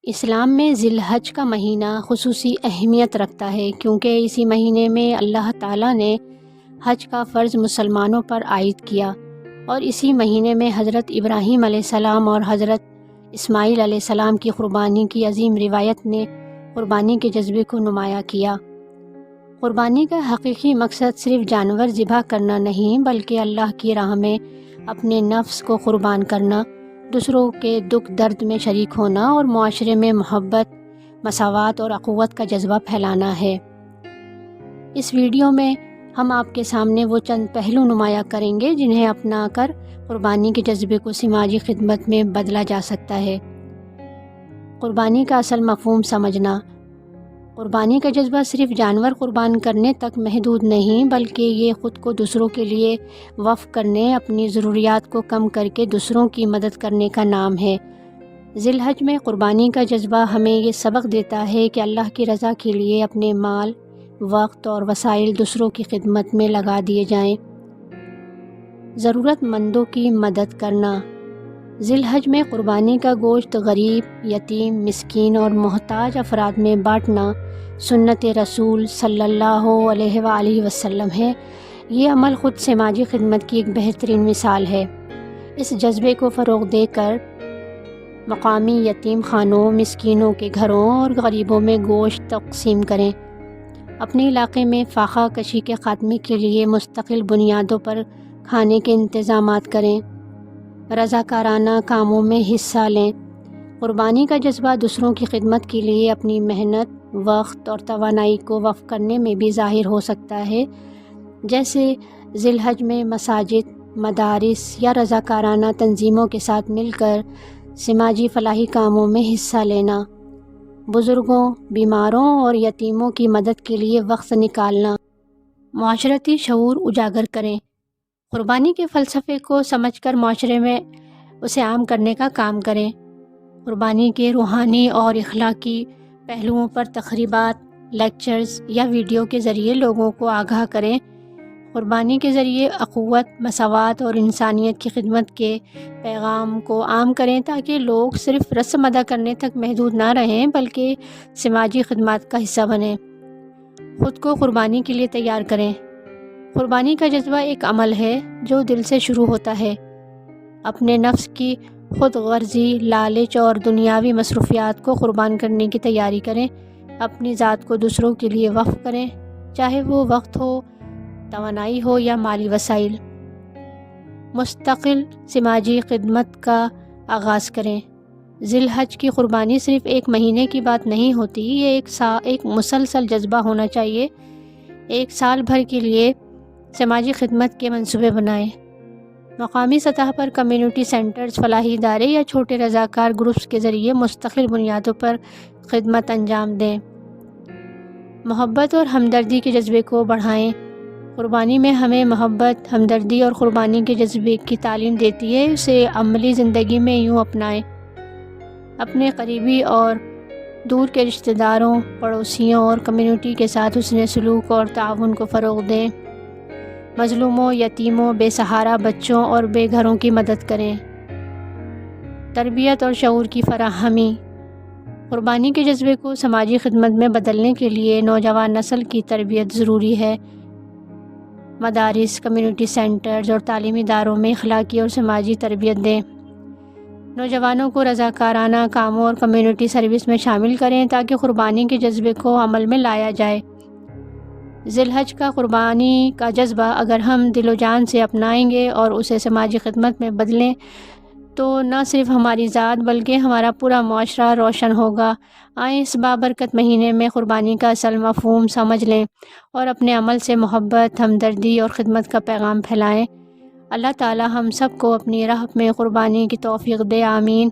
اسلام میں ذی الحج کا مہینہ خصوصی اہمیت رکھتا ہے کیونکہ اسی مہینے میں اللہ تعالیٰ نے حج کا فرض مسلمانوں پر عائد کیا، اور اسی مہینے میں حضرت ابراہیم علیہ السلام اور حضرت اسماعیل علیہ السلام کی قربانی کی عظیم روایت نے قربانی کے جذبے کو نمایاں کیا۔ قربانی کا حقیقی مقصد صرف جانور ذبح کرنا نہیں بلکہ اللہ کی راہ میں اپنے نفس کو قربان کرنا، دوسروں کے دکھ درد میں شریک ہونا اور معاشرے میں محبت، مساوات اور اخوت کا جذبہ پھیلانا ہے۔ اس ویڈیو میں ہم آپ کے سامنے وہ چند پہلو نمایاں کریں گے جنہیں اپنا کر قربانی کے جذبے کو سماجی خدمت میں بدلا جا سکتا ہے۔ قربانی کا اصل مفہوم سمجھنا۔ قربانی کا جذبہ صرف جانور قربان کرنے تک محدود نہیں بلکہ یہ خود کو دوسروں کے لیے وقف کرنے، اپنی ضروریات کو کم کر کے دوسروں کی مدد کرنے کا نام ہے۔ ذی الحج میں قربانی کا جذبہ ہمیں یہ سبق دیتا ہے کہ اللہ کی رضا کے لیے اپنے مال، وقت اور وسائل دوسروں کی خدمت میں لگا دیے جائیں۔ ضرورت مندوں کی مدد کرنا۔ ذی الحج میں قربانی کا گوشت غریب، یتیم، مسکین اور محتاج افراد میں بانٹنا سنت رسول صلی اللہ علیہ وآلہ وسلم ہے۔ یہ عمل خود سماجی خدمت کی ایک بہترین مثال ہے۔ اس جذبے کو فروغ دے کر مقامی یتیم خانوں، مسکینوں کے گھروں اور غریبوں میں گوشت تقسیم کریں۔ اپنے علاقے میں فاقہ کشی کے خاتمے کے لیے مستقل بنیادوں پر کھانے کے انتظامات کریں۔ رضاکارانہ کاموں میں حصہ لیں۔ قربانی کا جذبہ دوسروں کی خدمت کے لیے اپنی محنت، وقت اور توانائی کو وقف کرنے میں بھی ظاہر ہو سکتا ہے، جیسے ذی الحج میں مساجد، مدارس یا رضاکارانہ تنظیموں کے ساتھ مل کر سماجی فلاحی کاموں میں حصہ لینا، بزرگوں، بیماروں اور یتیموں کی مدد کے لیے وقت نکالنا۔ معاشرتی شعور اجاگر کریں۔ قربانی کے فلسفے کو سمجھ کر معاشرے میں اسے عام کرنے کا کام کریں۔ قربانی کے روحانی اور اخلاقی پہلوؤں پر تقریبات، لیکچرز یا ویڈیو کے ذریعے لوگوں کو آگاہ کریں۔ قربانی کے ذریعے اخوت، مساوات اور انسانیت کی خدمت کے پیغام کو عام کریں تاکہ لوگ صرف رسم ادا کرنے تک محدود نہ رہیں بلکہ سماجی خدمات کا حصہ بنیں۔ خود کو قربانی کے لیے تیار کریں۔ قربانی کا جذبہ ایک عمل ہے جو دل سے شروع ہوتا ہے۔ اپنے نفس کی خود غرضی، لالچ اور دنیاوی مصروفیات کو قربان کرنے کی تیاری کریں۔ اپنی ذات کو دوسروں کے لیے وقف کریں، چاہے وہ وقت ہو، توانائی ہو یا مالی وسائل۔ مستقل سماجی خدمت کا آغاز کریں۔ ذی الحج کی قربانی صرف ایک مہینے کی بات نہیں ہوتی، یہ ایک مسلسل جذبہ ہونا چاہیے۔ ایک سال بھر کے لیے سماجی خدمت کے منصوبے بنائیں۔ مقامی سطح پر کمیونٹی سینٹرز، فلاحی ادارے یا چھوٹے رضاکار گروپس کے ذریعے مستقل بنیادوں پر خدمت انجام دیں۔ محبت اور ہمدردی کے جذبے کو بڑھائیں۔ قربانی میں ہمیں محبت، ہمدردی اور قربانی کے جذبے کی تعلیم دیتی ہے، اسے عملی زندگی میں یوں اپنائیں۔ اپنے قریبی اور دور کے رشتہ داروں، پڑوسیوں اور کمیونٹی کے ساتھ حسن سلوک اور تعاون کو فروغ دیں۔ مظلوموں، یتیموں، بے سہارا بچوں اور بے گھروں کی مدد کریں۔ تربیت اور شعور کی فراہمی۔ قربانی کے جذبے کو سماجی خدمت میں بدلنے کے لیے نوجوان نسل کی تربیت ضروری ہے۔ مدارس، کمیونٹی سینٹرز اور تعلیمی اداروں میں اخلاقی اور سماجی تربیت دیں۔ نوجوانوں کو رضاکارانہ کاموں اور کمیونٹی سروس میں شامل کریں تاکہ قربانی کے جذبے کو عمل میں لایا جائے۔ ذی الحج کا قربانی کا جذبہ اگر ہم دل و جان سے اپنائیں گے اور اسے سماجی خدمت میں بدلیں تو نہ صرف ہماری ذات بلکہ ہمارا پورا معاشرہ روشن ہوگا۔ آئیں اس بابرکت مہینے میں قربانی کا اصل مفہوم سمجھ لیں اور اپنے عمل سے محبت، ہمدردی اور خدمت کا پیغام پھیلائیں۔ اللہ تعالی ہم سب کو اپنی راہ میں قربانی کی توفیق دے، آمین۔